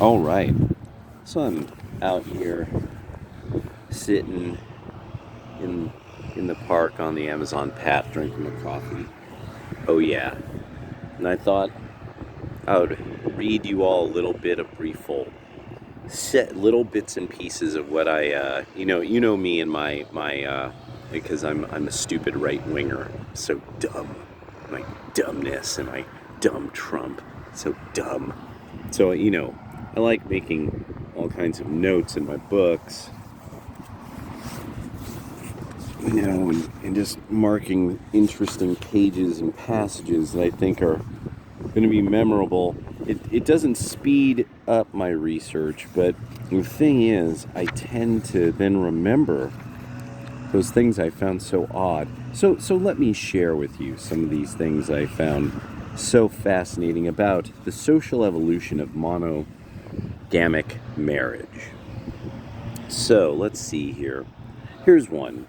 All right. So I'm out here sitting in in the park on the Amazon path drinking my coffee. Oh yeah. And I thought I would read you all a little bit of briefle, set little bits and pieces of what I me and my because I'm a stupid right winger, so dumb, my dumbness and my dumb Trump, so dumb. So I like making all kinds of notes in my books, and just marking interesting pages and passages that I think are going to be memorable. It doesn't speed up my research, but the thing is, I tend to then remember those things I found so odd. So let me share with you some of these things I found so fascinating about the social evolution of monogamic marriage. So let's see here. Here's one.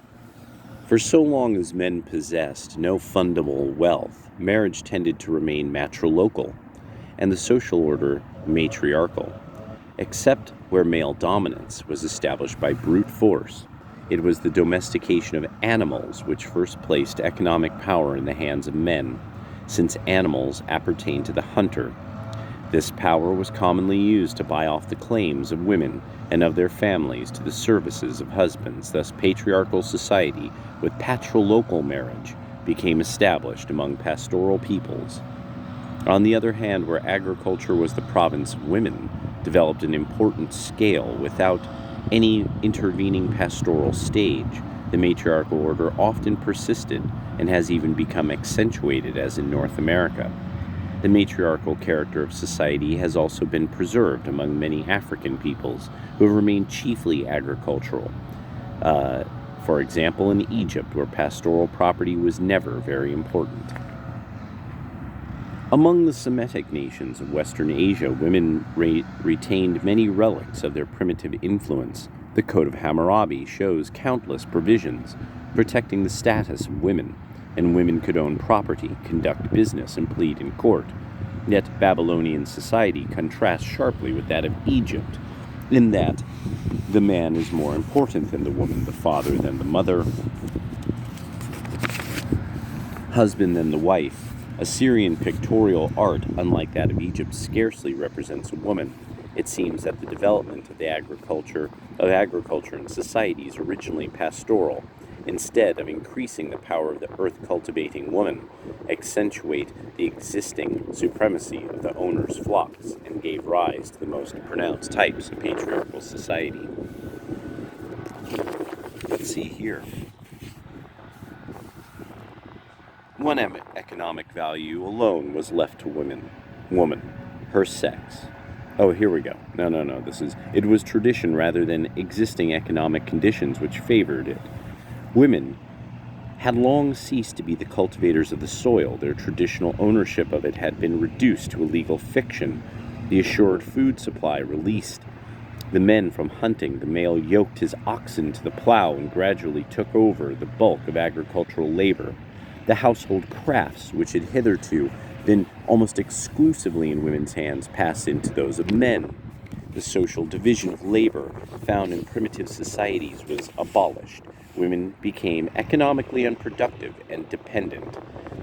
For so long as men possessed no fundable wealth, marriage tended to remain matrilocal, and the social order matriarchal, except where male dominance was established by brute force. It was the domestication of animals which first placed economic power in the hands of men, since animals appertain to the hunter. This power was commonly used to buy off the claims of women and of their families to the services of husbands. Thus, patriarchal society with patrilocal marriage became established among pastoral peoples. On the other hand, where agriculture was the province of women, developed an important scale without any intervening pastoral stage. The matriarchal order often persisted and has even become accentuated, as in North America. The matriarchal character of society has also been preserved among many African peoples who have remained chiefly agricultural. For example, in Egypt, where pastoral property was never very important. Among the Semitic nations of Western Asia, women retained many relics of their primitive influence. The Code of Hammurabi shows countless provisions protecting the status of women, and women could own property, conduct business, and plead in court. Yet Babylonian society contrasts sharply with that of Egypt, in that the man is more important than the woman, the father than the mother, husband than the wife. Assyrian pictorial art, unlike that of Egypt, scarcely represents a woman. It seems that the development of agriculture in societies originally pastoral, instead of increasing the power of the earth-cultivating woman, accentuate the existing supremacy of the owner's flocks and gave rise to the most pronounced types of patriarchal society. Let's see here. One economic value alone was left to woman, her sex. Oh, here we go. No. It was tradition rather than existing economic conditions which favored it. Women had long ceased to be the cultivators of the soil. Their traditional ownership of it had been reduced to a legal fiction. The assured food supply released the men from hunting. The male yoked his oxen to the plow and gradually took over the bulk of agricultural labor. The household crafts, which had hitherto been almost exclusively in women's hands, passed into those of men. The social division of labor found in primitive societies was abolished. Women became economically unproductive and dependent.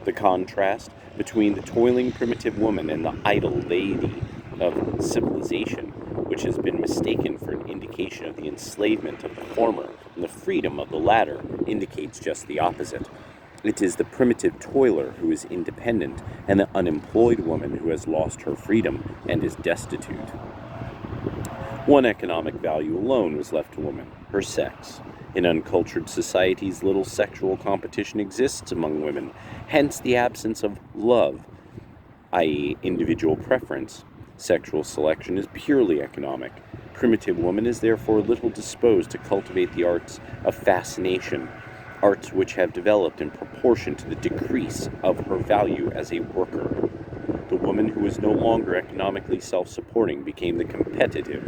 The contrast between the toiling primitive woman and the idle lady of civilization, which has been mistaken for an indication of the enslavement of the former and the freedom of the latter, indicates just the opposite. It is the primitive toiler who is independent, and the unemployed woman who has lost her freedom and is destitute. One economic value alone was left to woman, her sex. In uncultured societies, little sexual competition exists among women, hence the absence of love, i.e., individual preference. Sexual selection is purely economic. Primitive woman is therefore little disposed to cultivate the arts of fascination, arts which have developed in proportion to the decrease of her value as a worker. The woman who was no longer economically self-supporting became competitive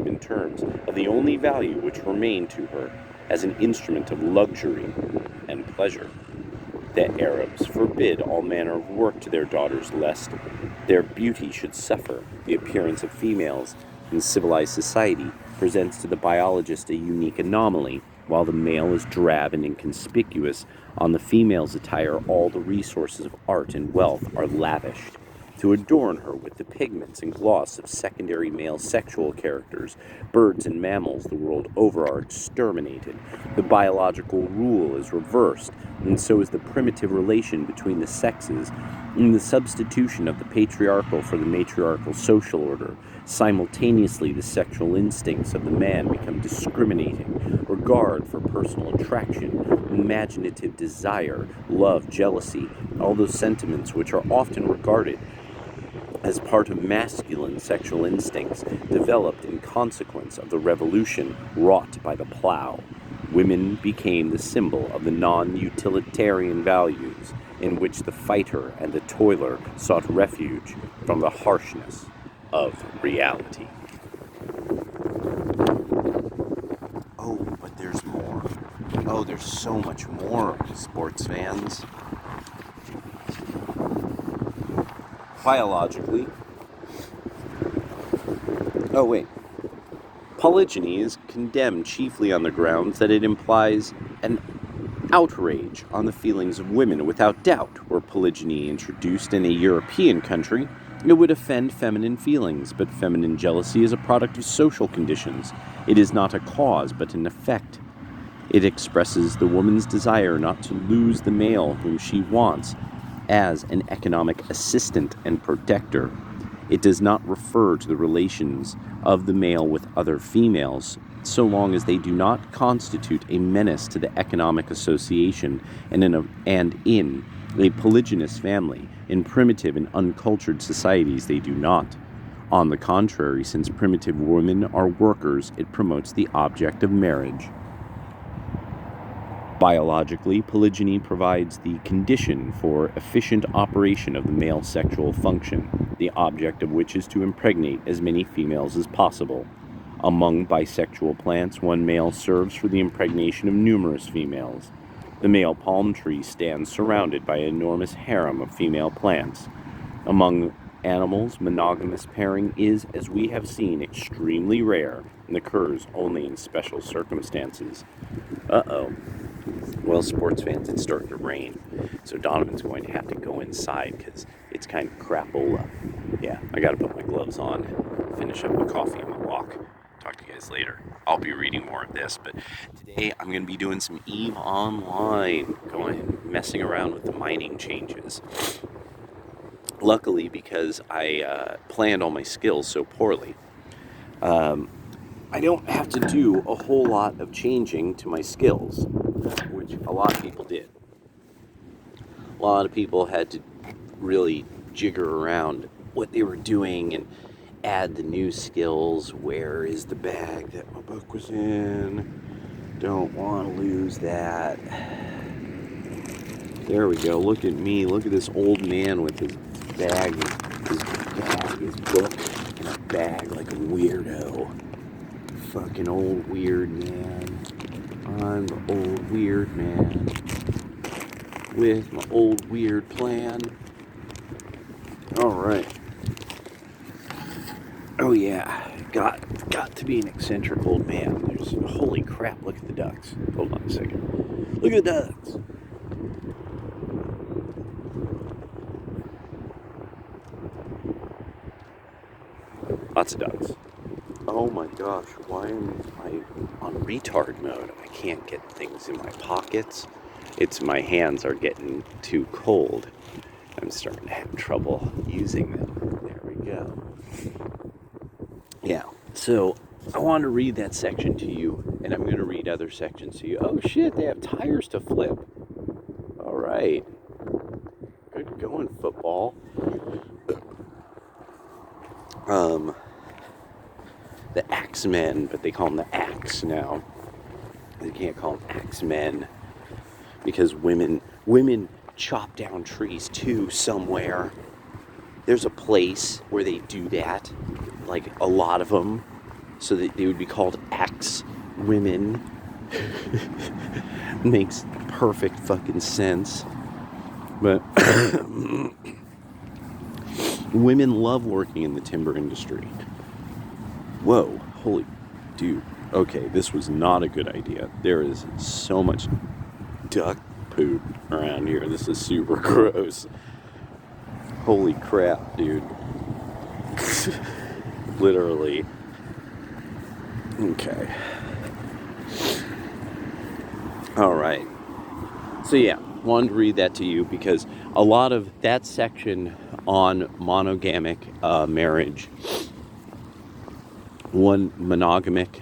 in terms of the only value which remained to her as an instrument of luxury and pleasure. that Arabs forbid all manner of work to their daughters lest their beauty should suffer. The appearance of females in civilized society presents to the biologist a unique anomaly. While the male is drab and inconspicuous, on the female's attire all the resources of art and wealth are lavished. To adorn her with the pigments and gloss of secondary male sexual characters, birds and mammals the world over are exterminated. The biological rule is reversed, and so is the primitive relation between the sexes. In the substitution of the patriarchal for the matriarchal social order, simultaneously the sexual instincts of the man become discriminating. Regard for personal attraction, imaginative desire, love, jealousy, all those sentiments which are often regarded as part of masculine sexual instincts, developed in consequence of the revolution wrought by the plow. Women became the symbol of the non-utilitarian values in which the fighter and the toiler sought refuge from the harshness of reality. Oh, but there's more. Oh, there's so much more, sports fans. Biologically. Oh, wait. Polygyny is condemned chiefly on the grounds that it implies an outrage on the feelings of women. Without doubt, were polygyny introduced in a European country, it would offend feminine feelings, but feminine jealousy is a product of social conditions. It is not a cause, but an effect. It expresses the woman's desire not to lose the male whom she wants as an economic assistant and protector. It does not refer to the relations of the male with other females, so long as they do not constitute a menace to the economic association, and in a polygynous family, in primitive and uncultured societies they do not. On the contrary, since primitive women are workers, it promotes the object of marriage. Biologically, polygyny provides the condition for efficient operation of the male sexual function, the object of which is to impregnate as many females as possible. Among bisexual plants, one male serves for the impregnation of numerous females. The male palm tree stands surrounded by an enormous harem of female plants. Among animals, monogamous pairing is, as we have seen, extremely rare and occurs only in special circumstances. Uh-oh. Well, sports fans, it's starting to rain, so Donovan's going to have to go inside because it's kind of crapola. Yeah, I got to put my gloves on, finish up my coffee and my walk. Talk to you guys later. I'll be reading more of this, but today I'm going to be doing some EVE Online, messing around with the mining changes. Luckily, because I planned all my skills so poorly, I don't have to do a whole lot of changing to my skills, which a lot of people did. A lot of people had to really jigger around what they were doing and add the new skills. Where is the bag that my book was in? Don't want to lose that. There we go. Look at me. Look at this old man with his bag, his book in a bag like a weirdo. Fucking old weird man. I'm the old weird man with my old weird plan. Alright. Oh yeah, got to be an eccentric old man. Holy crap, look at the ducks. Hold on a second. Look at the ducks. Lots of ducks. Oh my gosh, why am I on retard mode? I can't get things in my pockets. My hands are getting too cold. I'm starting to have trouble using them. There we go. Yeah, so I wanted to read that section to you, and I'm going to read other sections to you. Oh shit, they have tires to flip. All right. Good going, football. The Axemen, but they call them the Axe now. They can't call them Axemen because women chop down trees too somewhere. There's a place where they do that, like a lot of them, so that they would be called Axe women. Makes perfect fucking sense. But women love working in the timber industry. Whoa, holy dude. Okay, this was not a good idea. There is so much duck poop around here. This is super gross. Holy crap, dude. Literally. Okay. Alright. So yeah, wanted to read that to you because a lot of that section on monogamic marriage, monogamic,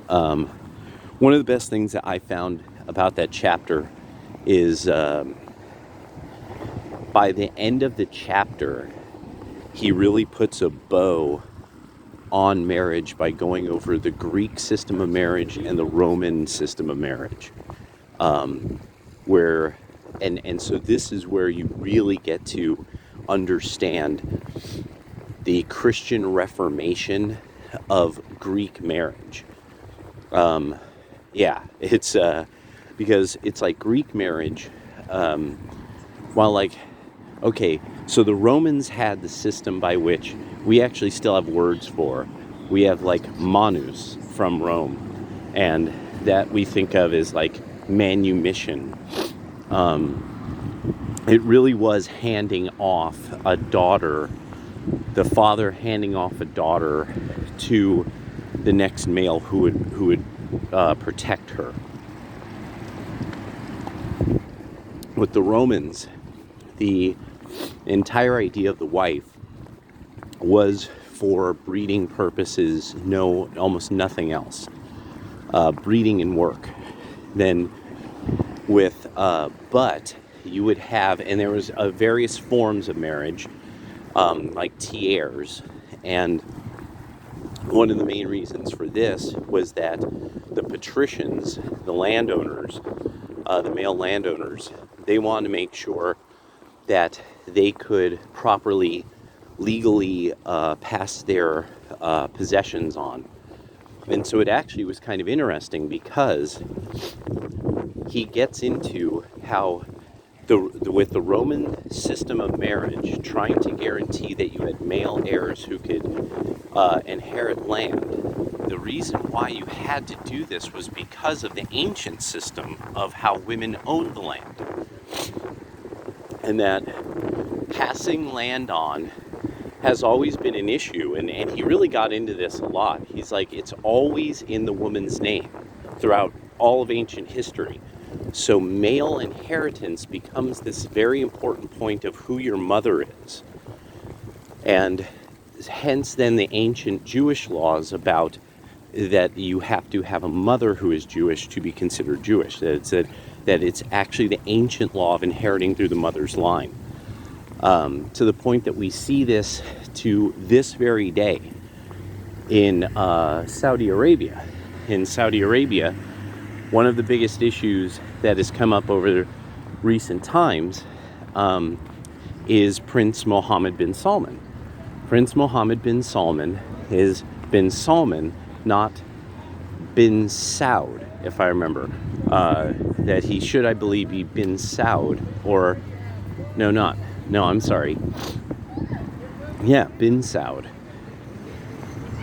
one of the best things that I found about that chapter is by the end of the chapter, he really puts a bow on marriage by going over the Greek system of marriage and the Roman system of marriage. Where, and so this is where you really get to understand the Christian Reformation of Greek marriage. Yeah, it's because it's like Greek marriage, while like, okay, so the Romans had the system by which we actually still have words for. We have like manus from Rome, and that we think of as like manumission. It really was handing off a daughter, the father handing off a daughter to the next male who would protect her. With the Romans, the entire idea of the wife was for breeding purposes, almost nothing else. Breeding and work. Then with, but you would have, and there was various forms of marriage, like tiers, and one of the main reasons for this was that the patricians, the landowners, the male landowners, they wanted to make sure that they could properly, legally pass their possessions on. And so it actually was kind of interesting because he gets into how with the Roman system of marriage, trying to guarantee that you had male heirs who could inherit land, the reason why you had to do this was because of the ancient system of how women owned the land. And that passing land on has always been an issue, and he really got into this a lot. He's like, it's always in the woman's name throughout all of ancient history. So male inheritance becomes this very important point of who your mother is. And hence then the ancient Jewish laws about that you have to have a mother who is Jewish to be considered Jewish. That it's actually the ancient law of inheriting through the mother's line. To the point that we see this to this very day in Saudi Arabia. In Saudi Arabia, one of the biggest issues that has come up over recent times is Prince Mohammed bin Salman. Prince Mohammed bin Salman is bin Salman, not bin Saud, if I remember. That he should, I believe, be bin Saud, or no, I'm sorry. Yeah, bin Saud.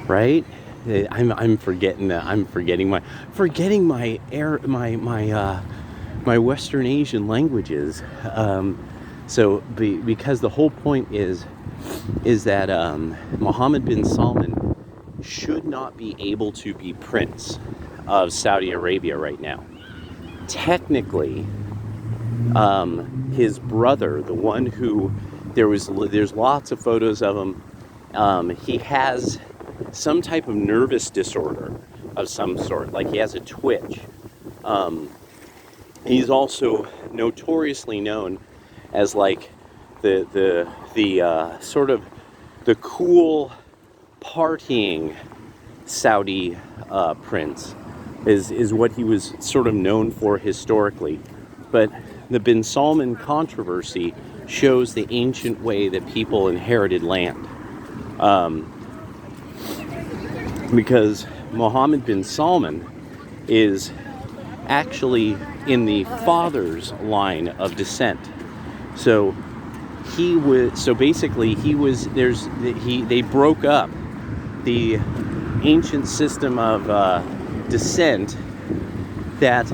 Right? I'm forgetting that. I'm forgetting my Western Asian languages. Because the whole point is that Mohammed bin Salman should not be able to be prince of Saudi Arabia right now. Technically, his brother, the one who there's lots of photos of him. He has some type of nervous disorder of some sort, like he has a twitch. He's also notoriously known as like the sort of the cool partying Saudi prince is what he was sort of known for historically. But the bin Salman controversy shows the ancient way that people inherited land. Because Mohammed bin Salman is actually in the father's line of descent. So basically they broke up the ancient system of descent that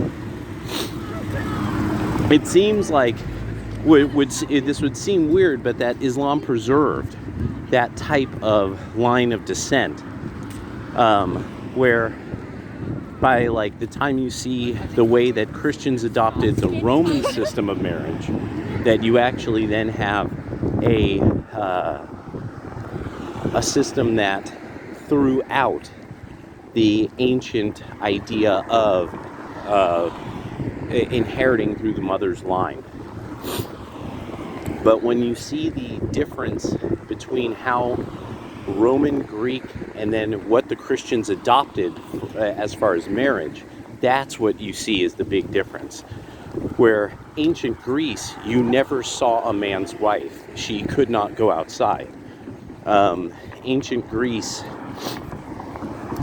it seems like this would seem weird, but that Islam preserved that type of line of descent, where by like the time you see the way that Christians adopted the Roman system of marriage, that you actually then have a system that threw out the ancient idea of inheriting through the mother's line. But when you see the difference between how Roman, Greek, and then what the Christians adopted as far as marriage, that's what you see is the big difference. Where ancient Greece, you never saw a man's wife. She could not go outside. Ancient Greece,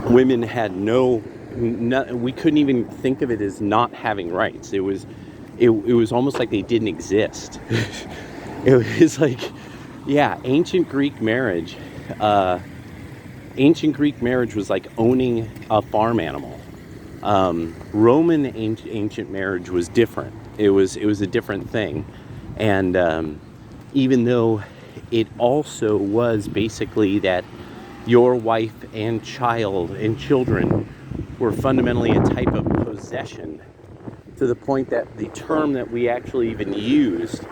women had we couldn't even think of it as not having rights. It was almost like they didn't exist. It was like, yeah, ancient Greek marriage was like owning a farm animal. Roman ancient marriage was different. It was a different thing. And even though it also was basically that your wife and child and children were fundamentally a type of possession, to the point that the term that we actually even used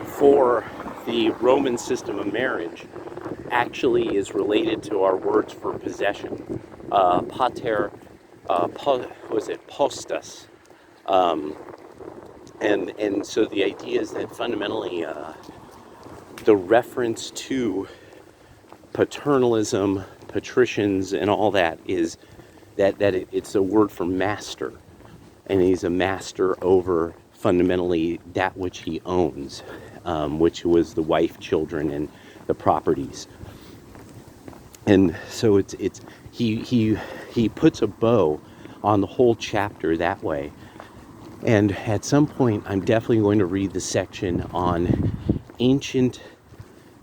for the Roman system of marriage actually is related to our words for possession. Pater, postus. And so the idea is that fundamentally the reference to paternalism, patricians, and all that is that it's a word for master. And he's a master over fundamentally that which he owns, which was the wife, children, and the properties. And so he puts a bow on the whole chapter that way. And at some point, I'm definitely going to read the section on ancient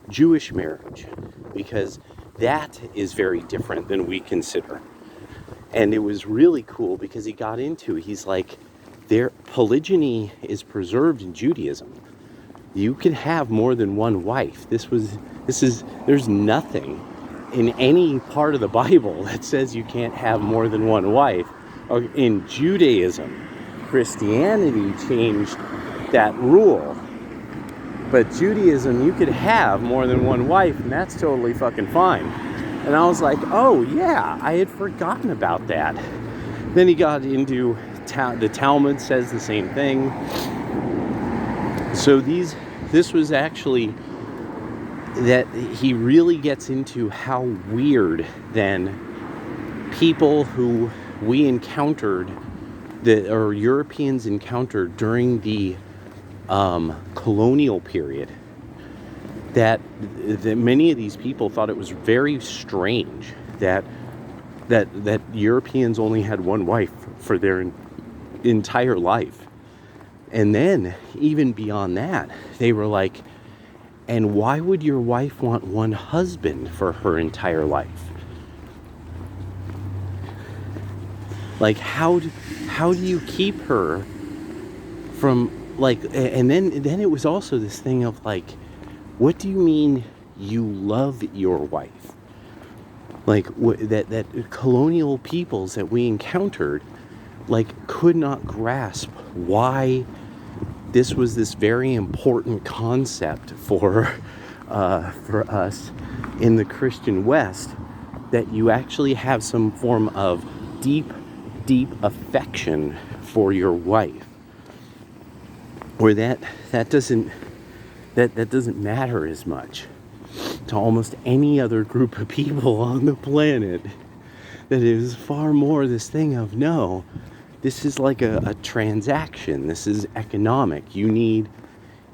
Jewish marriage, because that is very different than we consider. And it was really cool because he's like, polygyny is preserved in Judaism. You can have more than one wife. There's nothing in any part of the Bible that says you can't have more than one wife. In Judaism, Christianity changed that rule. But Judaism, you could have more than one wife, and that's totally fucking fine. And I was like, oh yeah, I had forgotten about that. Then he got into the Talmud says the same thing. So this was actually that he really gets into how weird then people who we encountered, or Europeans encountered during the colonial period, that many of these people thought it was very strange that Europeans only had one wife for their entire life. And then even beyond that, they were like, and why would your wife want one husband for her entire life? Like, how do you keep her from, like, and then it was also this thing of like, what do you mean you love your wife? Like, that colonial peoples that we encountered, like, could not grasp why this was this very important concept for us in the Christian West, that you actually have some form of deep affection for your wife, where that doesn't matter as much to almost any other group of people on the planet. That is far more this thing of, no, this is like a transaction. This is economic. You need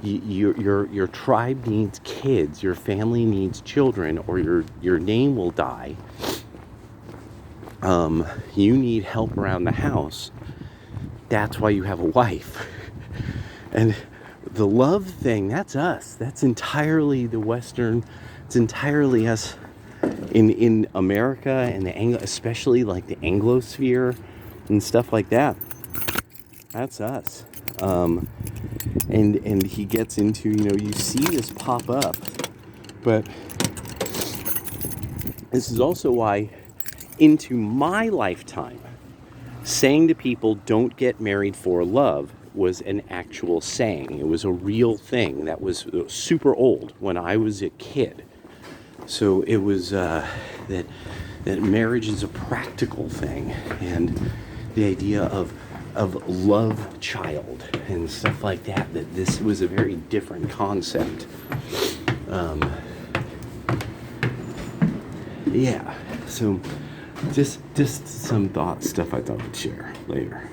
your tribe needs kids. Your family needs children, or your name will die. You need help around the house. That's why you have a wife. And The love thing, that's us. That's entirely the Western. It's entirely us in America and especially like the Anglosphere and stuff like that. That's us. And he gets into, you see this pop up, but this is also why into my lifetime saying to people don't get married for love was an actual saying. It was a real thing that was super old when I was a kid. So it was that marriage is a practical thing, and the idea of love child and stuff like that, that this was a very different concept. Yeah, so just some stuff I thought I'd share later.